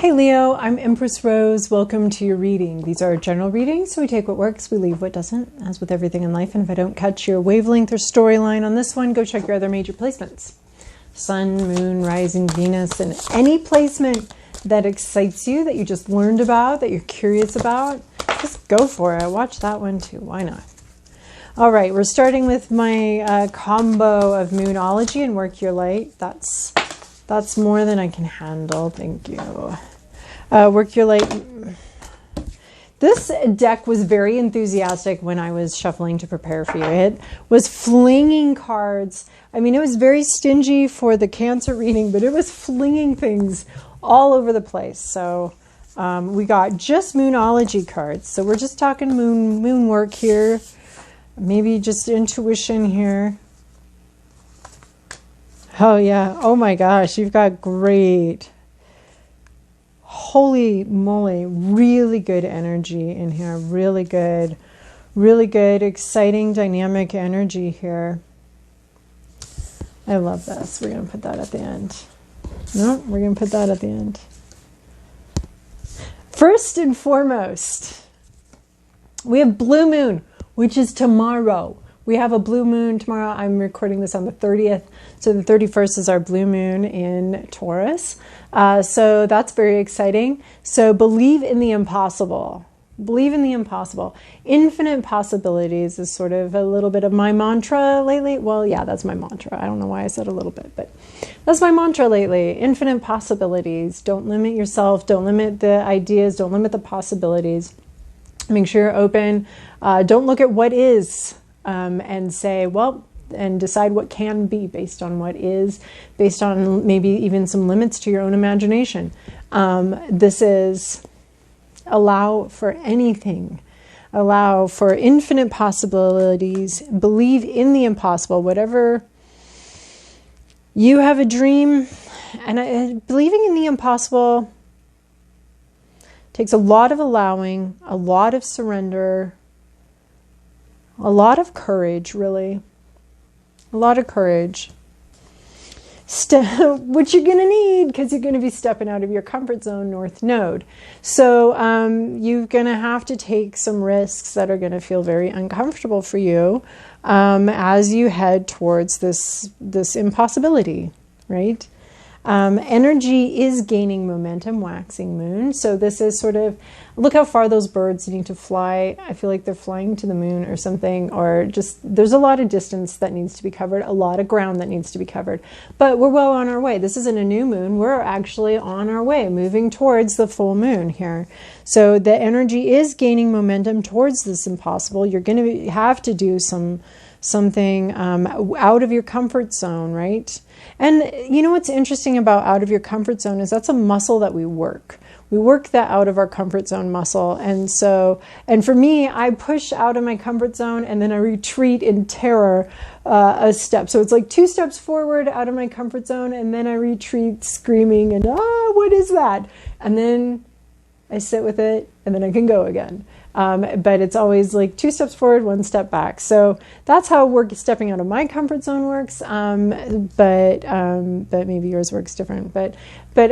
Hey Leo, I'm Empress Rose. Welcome to your reading. These are general readings, so we take what works, we leave what doesn't, as with everything in life. And if I don't catch your wavelength or storyline on this one, go check your other major placements. Sun, Moon, Rising, Venus, and any placement that excites you, that you just learned about, that you're curious about, just go for it. Watch that one too. Why not? All right, we're starting with my combo of Moonology and Work Your Light. That's more than I can handle. Thank you. Work Your Light. This deck was very enthusiastic when I was shuffling to prepare for you. It was flinging cards. I mean, it was very stingy for the Cancer reading, but it was flinging things all over the place. So we got just Moonology cards. So we're just talking moon work here. Maybe just intuition here. Oh, yeah. Oh, my gosh. You've got great, holy moly, really good energy in here. Really good, exciting, dynamic energy here. I love this. We're going to put that at the end. No, we're going to put that at the end. First and foremost, we have Blue Moon, which is tomorrow. We have a blue moon tomorrow. I'm recording this on the 30th. So the 31st is our blue moon in Taurus. So that's very exciting. So believe in the impossible. Believe in the impossible. Infinite possibilities is sort of a little bit of my mantra lately. Well, yeah, that's my mantra. I don't know why I said a little bit, but that's my mantra lately. Infinite possibilities. Don't limit yourself. Don't limit the ideas. Don't limit the possibilities. Make sure you're open. Don't look at what is. And say, well, and decide what can be based on what is, based on maybe even some limits to your own imagination. This is allow for anything, allow for infinite possibilities, believe in the impossible, whatever you have a dream. And believing in the impossible takes a lot of allowing, a lot of surrender, a lot of courage, really. A lot of courage. Which you're going to need because you're going to be stepping out of your comfort zone, North Node. So you're going to have to take some risks that are going to feel very uncomfortable for you as you head towards this impossibility, right? Energy is gaining momentum, waxing moon. So this is sort of, look how far those birds need to fly. I feel like they're flying to the moon or something, or just, there's a lot of distance that needs to be covered, a lot of ground that needs to be covered. But we're well on our way. This isn't a new moon. We're actually on our way, moving towards the full moon here. So the energy is gaining momentum towards this impossible. You're going to have to do something out of your comfort zone, right? And you know what's interesting about out of your comfort zone is that's a muscle that we work. We work that out of our comfort zone muscle. And so, and for me, I push out of my comfort zone and then I retreat in terror a step. So it's like 2 steps forward out of my comfort zone and then I retreat screaming and, what is that? And then I sit with it and then I can go again. But it's always like 2 steps forward, 1 step back. So that's how stepping out of my comfort zone works. But maybe yours works different. But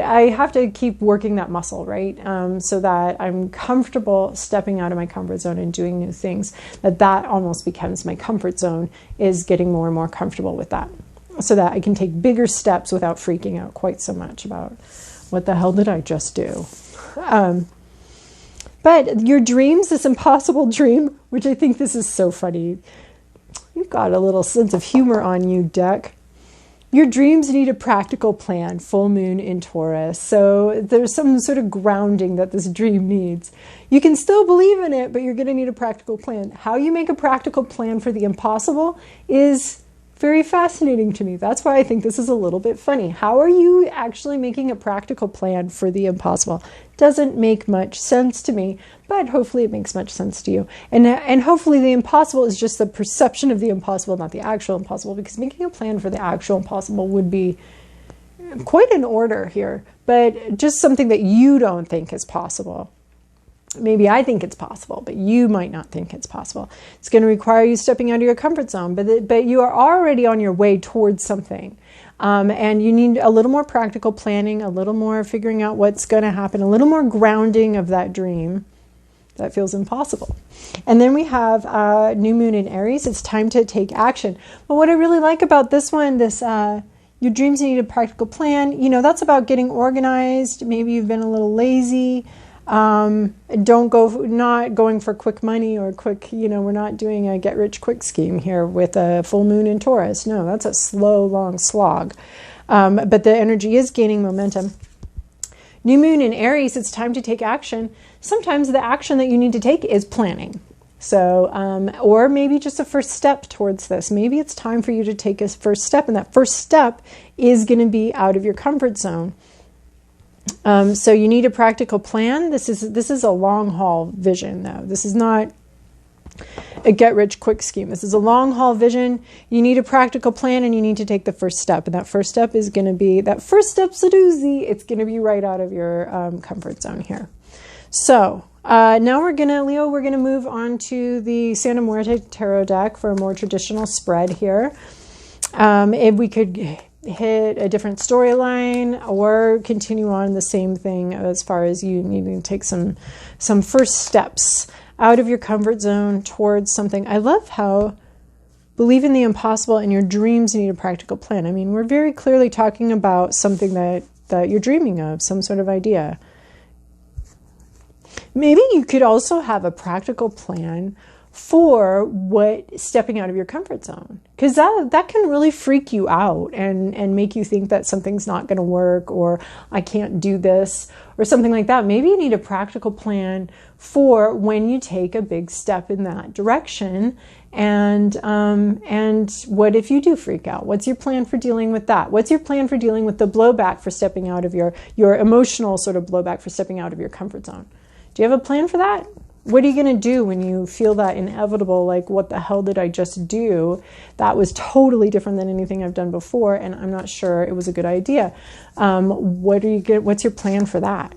I have to keep working that muscle, right? So that I'm comfortable stepping out of my comfort zone and doing new things. That almost becomes my comfort zone, is getting more and more comfortable with that, so that I can take bigger steps without freaking out quite so much about what the hell did I just do. But your dreams, this impossible dream, which I think this is so funny. You've got a little sense of humor on you, deck. Your dreams need a practical plan, full moon in Taurus. So there's some sort of grounding that this dream needs. You can still believe in it, but you're going to need a practical plan. How you make a practical plan for the impossible is very fascinating to me. That's why I think this is a little bit funny. How are you actually making a practical plan for the impossible? Doesn't make much sense to me, but hopefully it makes much sense to you. And hopefully the impossible is just the perception of the impossible, not the actual impossible, because making a plan for the actual impossible would be quite an order here, but just something that you don't think is possible. Maybe I think it's possible, but you might not think it's possible. It's going to require you stepping out of your comfort zone, but you are already on your way towards something. And you need a little more practical planning, a little more figuring out what's going to happen, a little more grounding of that dream. That feels impossible. And then we have new moon in Aries. It's time to take action. But what I really like about this one, your dreams need a practical plan. You know, that's about getting organized. Maybe you've been a little lazy. Not going for quick money or quick, we're not doing a get rich quick scheme here with a full moon in Taurus. No, that's a slow, long slog. But the energy is gaining momentum. New moon in Aries, it's time to take action. Sometimes the action that you need to take is planning. So, or maybe just a first step towards this. Maybe it's time for you to take a first step, and that first step is going to be out of your comfort zone. So you need a practical plan. This is a long haul vision, though. This is not a get rich quick scheme. This is a long haul vision. You need a practical plan, and you need to take the first step. And that first step is going to be, that first step's a doozy. It's going to be right out of your comfort zone here. So now we're going to move on to the Santa Muerte Tarot deck for a more traditional spread here. If we could hit a different storyline or continue on the same thing as far as you needing to take some first steps out of your comfort zone towards something. I love how believe in the impossible and your dreams need a practical plan. I mean, we're very clearly talking about something that you're dreaming of, some sort of idea. Maybe you could also have a practical plan for stepping out of your comfort zone, because that can really freak you out and make you think that something's not going to work, or I can't do this, or something like that. Maybe you need a practical plan for when you take a big step in that direction. And what if you do freak out? What's your plan for dealing with that? What's your plan for dealing with the blowback for stepping out of your emotional sort of blowback for stepping out of your comfort zone? Do you have a plan for that? What are you going to do when you feel that inevitable, like, what the hell did I just do? That was totally different than anything I've done before, and I'm not sure it was a good idea. What's your plan for that?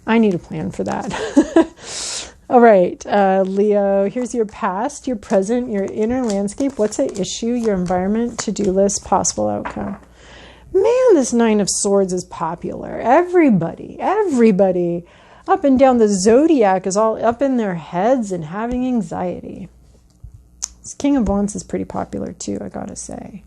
I need a plan for that. All right, Leo, here's your past, your present, your inner landscape. What's at issue? Your environment, to-do list, possible outcome. Man, this Nine of Swords is popular. Everybody up and down the zodiac is all up in their heads and having anxiety. This King of Wands is pretty popular too, I gotta say.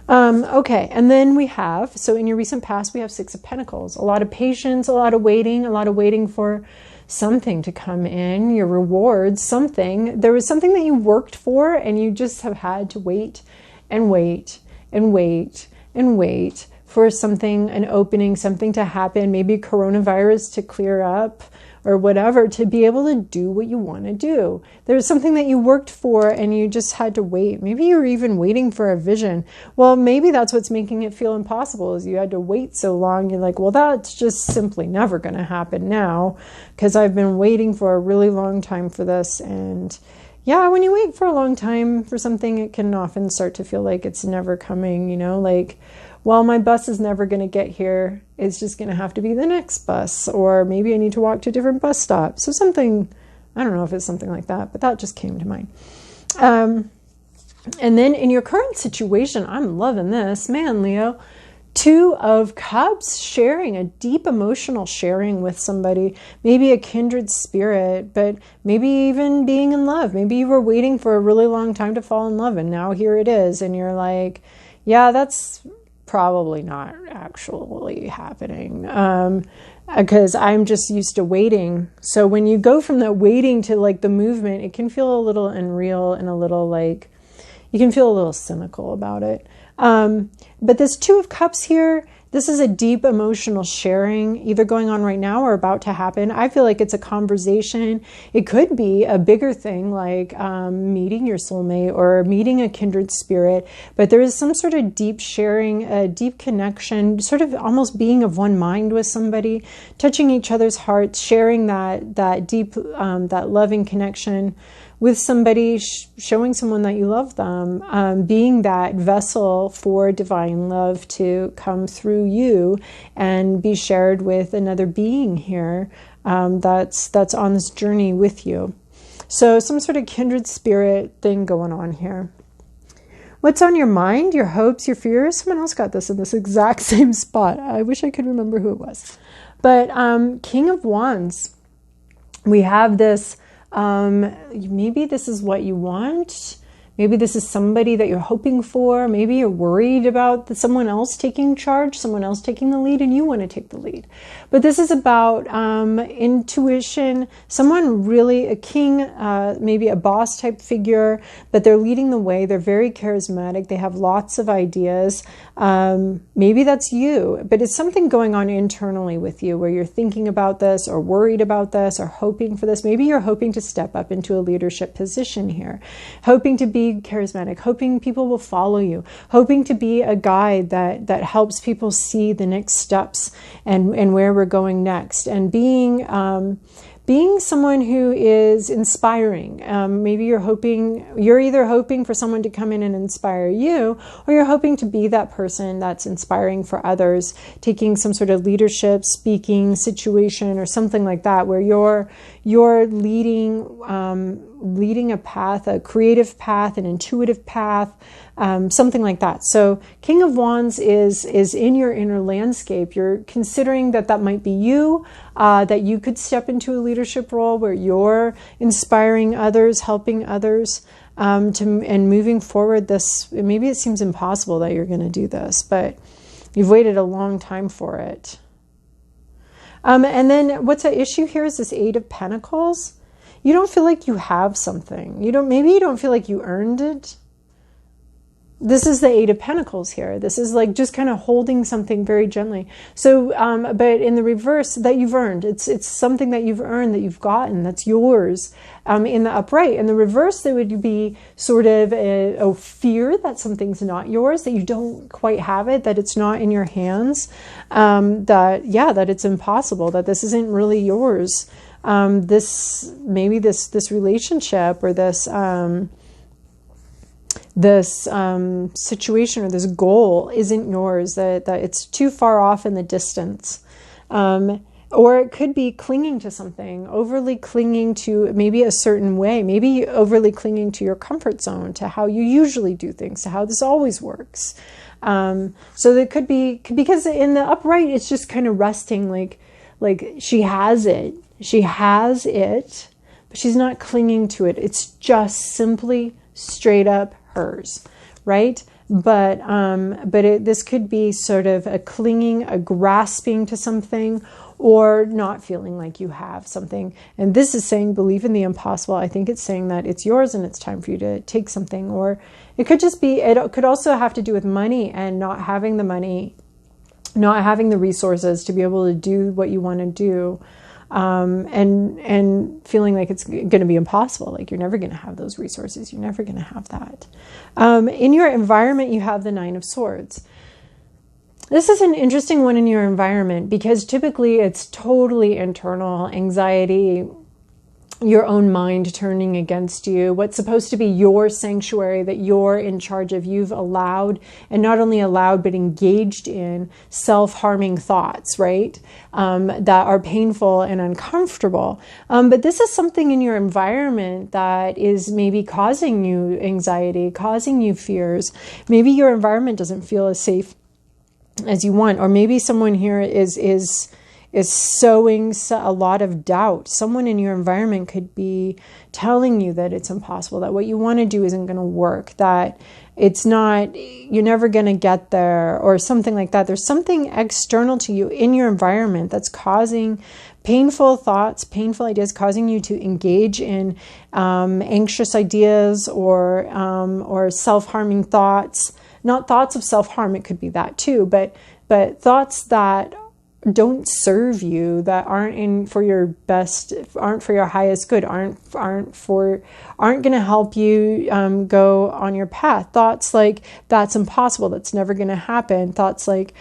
Okay, and then we have, so in your recent past, we have Six of Pentacles. A lot of patience, a lot of waiting for something to come in, your rewards, something. There was something that you worked for, and you just have had to wait and wait and wait and wait for something, an opening, something to happen, maybe coronavirus to clear up or whatever, to be able to do what you want to do. There's something that you worked for and you just had to wait. Maybe you were even waiting for a vision. Well, maybe that's what's making it feel impossible, is you had to wait so long. You're like, well, that's just simply never going to happen now, because I've been waiting for a really long time for this. And yeah, when you wait for a long time for something, it can often start to feel like it's never coming, like, well, my bus is never going to get here. It's just going to have to be the next bus, or maybe I need to walk to a different bus stop. So something, I don't know if it's something like that, but that just came to mind. And then in your current situation, I'm loving this, man, Leo. Two of Cups, sharing a deep emotional sharing with somebody, maybe a kindred spirit, but maybe even being in love. Maybe you were waiting for a really long time to fall in love, and now here it is, and you're like, yeah, that's probably not actually happening, because I'm just used to waiting. So when you go from the waiting to like the movement, it can feel a little unreal and a little like, you can feel a little cynical about it. But this Two of Cups here, this is a deep emotional sharing, either going on right now or about to happen. I feel like it's a conversation. It could be a bigger thing, like meeting your soulmate or meeting a kindred spirit. But there is some sort of deep sharing, a deep connection, sort of almost being of one mind with somebody, touching each other's hearts, sharing that deep, that loving connection with somebody, showing someone that you love them, being that vessel for divine love to come through you and be shared with another being here that's on this journey with you. So some sort of kindred spirit thing going on here. What's on your mind, your hopes, your fears? Someone else got this in this exact same spot. I wish I could remember who it was. But King of Wands, we have this, maybe this is what you want. Maybe this is somebody that you're hoping for. Maybe you're worried about someone else taking charge, someone else taking the lead, and you want to take the lead. But this is about intuition, someone really, a king, maybe a boss type figure, but they're leading the way. They're very charismatic. They have lots of ideas. Maybe that's you, but it's something going on internally with you where you're thinking about this or worried about this or hoping for this. Maybe you're hoping to step up into a leadership position here, hoping to be charismatic, hoping people will follow you, hoping to be a guide that helps people see the next steps and where we're going next, and being someone who is inspiring. Maybe you're either hoping for someone to come in and inspire you, or you're hoping to be that person that's inspiring for others, taking some sort of leadership, speaking situation or something like that, where you're leading a path, a creative path, an intuitive path, something like that. So King of Wands is in your inner landscape. You're considering that might be you, that you could step into a leadership role where you're inspiring others, helping others, and moving forward. Maybe it seems impossible that you're going to do this, but you've waited a long time for it. And then what's at issue here is this Eight of Pentacles. You don't feel like you have something. Maybe you don't feel like you earned it. This is the Eight of Pentacles here. This is like just kind of holding something very gently. So, but in the reverse, that you've earned. It's something that you've earned, that you've gotten, that's yours. In the upright. In the reverse, there would be sort of a fear that something's not yours, that you don't quite have it, that it's not in your hands, that it's impossible, that this isn't really yours. This relationship or this situation or this goal isn't yours, that it's too far off in the distance. Or it could be clinging to something, overly clinging to maybe a certain way, maybe overly clinging to your comfort zone, to how you usually do things, to how this always works. So there could be, because in the upright, it's just kind of resting, like she has it. She has it, but she's not clinging to it. It's just simply straight up hers, right? But this could be sort of a clinging, a grasping to something, or not feeling like you have something. And this is saying believe in the impossible. I think it's saying that it's yours and it's time for you to take something. Or it could just be, it could also have to do with money and not having the money, not having the resources to be able to do what you want to do. And feeling like it's going to be impossible, like you're never going to have those resources, you're never going to have that. In your environment, you have the Nine of Swords. This is an interesting one in your environment because typically it's totally internal anxiety, your own mind turning against you, what's supposed to be your sanctuary that you're in charge of. You've allowed, and not only allowed, but engaged in self-harming thoughts, right? That are painful and uncomfortable. But this is something in your environment that is maybe causing you anxiety, causing you fears. Maybe your environment doesn't feel as safe as you want, or maybe someone here is sowing a lot of doubt. Someone in your environment could be telling you that it's impossible, that what you want to do isn't going to work, that it's not, you're never going to get there, or something like that. There's something external to you in your environment that's causing painful thoughts, painful ideas, causing you to engage in anxious ideas or self-harming thoughts. Not thoughts of self-harm, it could be that too, but thoughts that don't serve you, that aren't for your best, aren't for your highest good, aren't going to help you go on your path. Thoughts like that's impossible, that's never going to happen. Thoughts like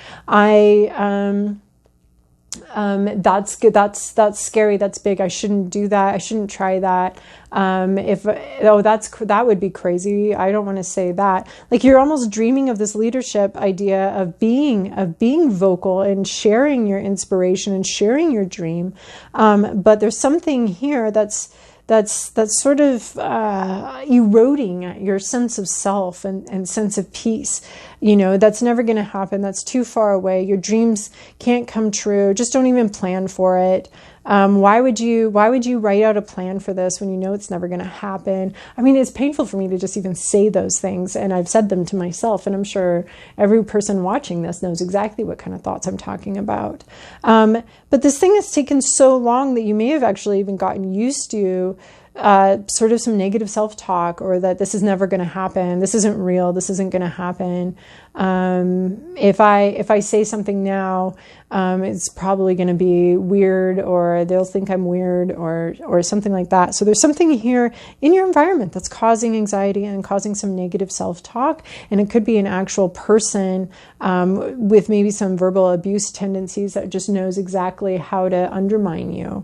that's good, that's scary, that's big, I shouldn't do that, I shouldn't try that. That would be crazy, I don't want to say that. Like you're almost dreaming of this leadership idea of being vocal and sharing your inspiration and sharing your dream. But there's something here that's that's sort of eroding your sense of self and sense of peace. You know, that's never going to happen. That's too far away. Your dreams can't come true. Just don't even plan for it. Why would you write out a plan for this when you know it's never going to happen? I mean, it's painful for me to just even say those things, and I've said them to myself, and I'm sure every person watching this knows exactly what kind of thoughts I'm talking about. But this thing has taken so long that you may have actually even gotten used to sort of some negative self-talk, or that this is never going to happen. This isn't real. This isn't going to happen. If I say something now, it's probably going to be weird, or they'll think I'm weird, or something like that. So there's something here in your environment that's causing anxiety and causing some negative self-talk. And it could be an actual person with maybe some verbal abuse tendencies that just knows exactly how to undermine you.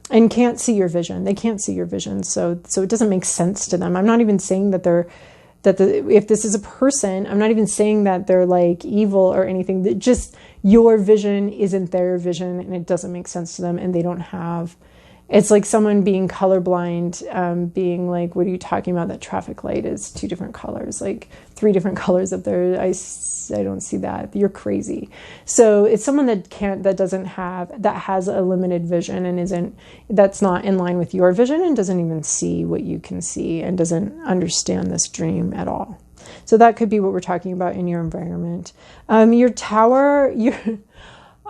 And can't see your vision. They can't see your vision, so it doesn't make sense to them. I'm not even saying that if this is a person, I'm not even saying that they're like evil or anything. That just your vision isn't their vision, and it doesn't make sense to them, and they don't have. It's like someone being colorblind, being like, what are you talking about? That traffic light is 2 different colors, like 3 different colors up there. I don't see that. You're crazy. So it's someone that has a limited vision and that's not in line with your vision, and doesn't even see what you can see, and doesn't understand this dream at all. So that could be what we're talking about in your environment. Your tower,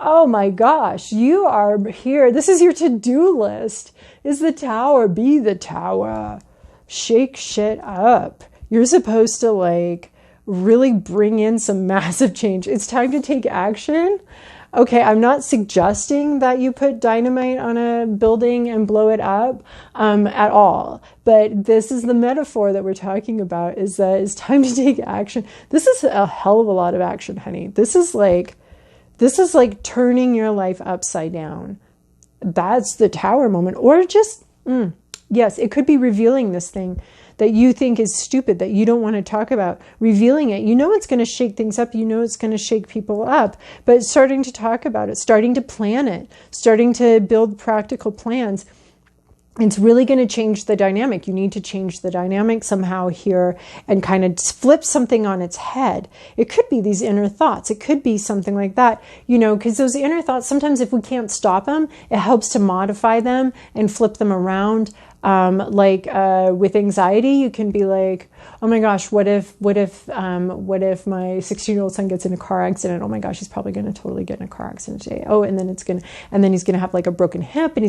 oh my gosh, you are here. This is your to-do list. Is the tower. Be the tower. Shake shit up. You're supposed to like really bring in some massive change. It's time to take action. Okay, I'm not suggesting that you put dynamite on a building and blow it up at all. But this is the metaphor that we're talking about, is that it's time to take action. This is a hell of a lot of action, honey. This is like turning your life upside down. That's the tower moment. Or just, yes, it could be revealing this thing that you think is stupid, that you don't want to talk about. Revealing it. You know it's going to shake things up. You know it's going to shake people up. But starting to talk about it, starting to plan it, starting to build practical plans. It's really going to change the dynamic. You need to change the dynamic somehow here and kind of flip something on its head. It could be these inner thoughts. It could be something like that, because those inner thoughts, sometimes if we can't stop them, it helps to modify them and flip them around. With anxiety, you can be like, oh my gosh, what if my 16-year-old son gets in a car accident? Oh my gosh, he's probably going to totally get in a car accident today. Oh, and then he's going to have like a broken hip, and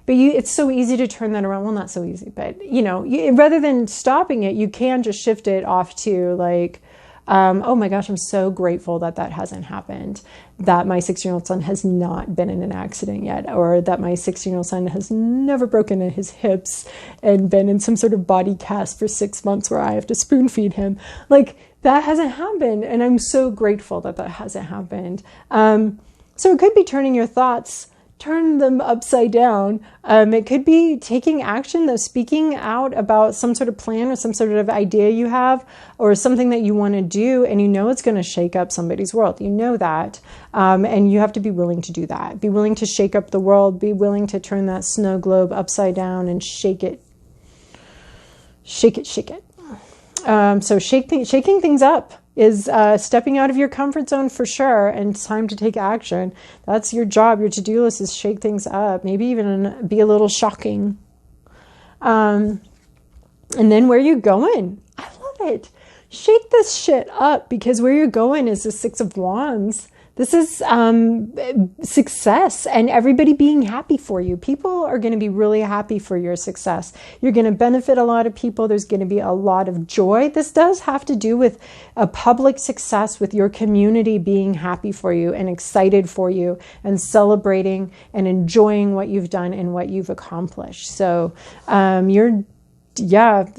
it's so easy to turn that around. Well, not so easy, but rather than stopping it, you can just shift it off to like, oh my gosh, I'm so grateful that hasn't happened, that my 16-year-old son has not been in an accident yet, or that my 16-year-old son has never broken his hips and been in some sort of body cast for 6 months where I have to spoon feed him. Like, that hasn't happened, and I'm so grateful that hasn't happened. So it could be turning your thoughts, turn them upside down. It could be taking action, though, speaking out about some sort of plan or some sort of idea you have, or something that you want to do, and it's going to shake up somebody's world. You know that. And you have to be willing to do that. Be willing to shake up the world. Be willing to turn that snow globe upside down and shake it. Shake it, shake it. So shaking things up is stepping out of your comfort zone for sure, and it's time to take action. That's your job. Your to-do list is shake things up, maybe even be a little shocking. And then where you going? I love it. Shake this shit up, because where you're going is the 6 of Wands. This is success and everybody being happy for you. People are going to be really happy for your success. You're going to benefit a lot of people. There's going to be a lot of joy. This does have to do with a public success, with your community being happy for you and excited for you and celebrating and enjoying what you've done and what you've accomplished. So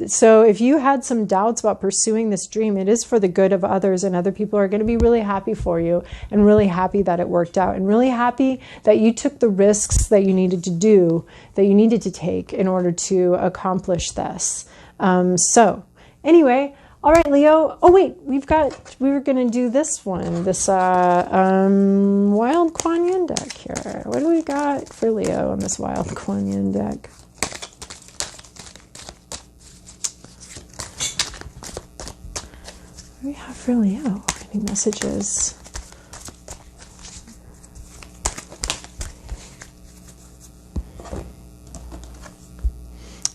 so if you had some doubts about pursuing this dream, it is for the good of others, and other people are going to be really happy for you, and really happy that it worked out, and really happy that you took the risks that you needed to do, that you needed to take in order to accomplish this. So anyway, All right, Leo. Oh, wait, we were going to do this one, this Wild Kuan Yin deck here. What do we got for Leo on this Wild Kuan Yin deck? What do we have for Leo? Any messages?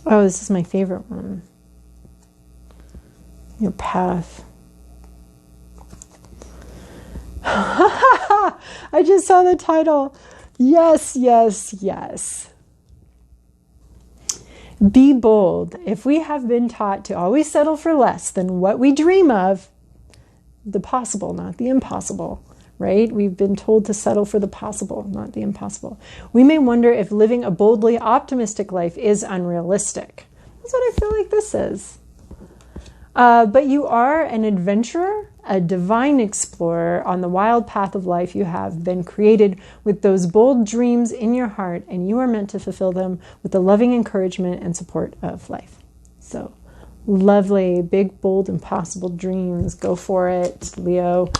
Oh, this is my favorite one. Your path. I just saw the title. Yes, yes, yes. Be bold. If we have been taught to always settle for less than what we dream of, the possible, not the impossible, right? We've been told to settle for the possible, not the impossible. We may wonder if living a boldly optimistic life is unrealistic. That's what I feel like this is. But you are an adventurer, a divine explorer on the wild path of life. You have been created with those bold dreams in your heart, and you are meant to fulfill them with the loving encouragement and support of life. So, lovely, big, bold, impossible dreams. Go for it, Leo.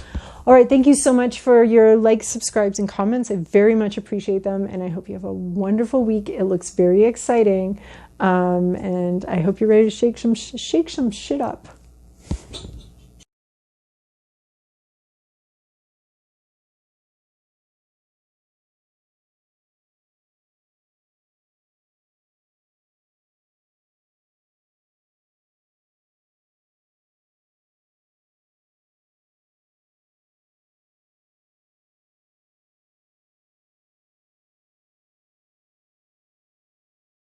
All right, thank you so much for your likes, subscribes, and comments. I very much appreciate them, and I hope you have a wonderful week. It looks very exciting, and I hope you're ready to shake some shit up.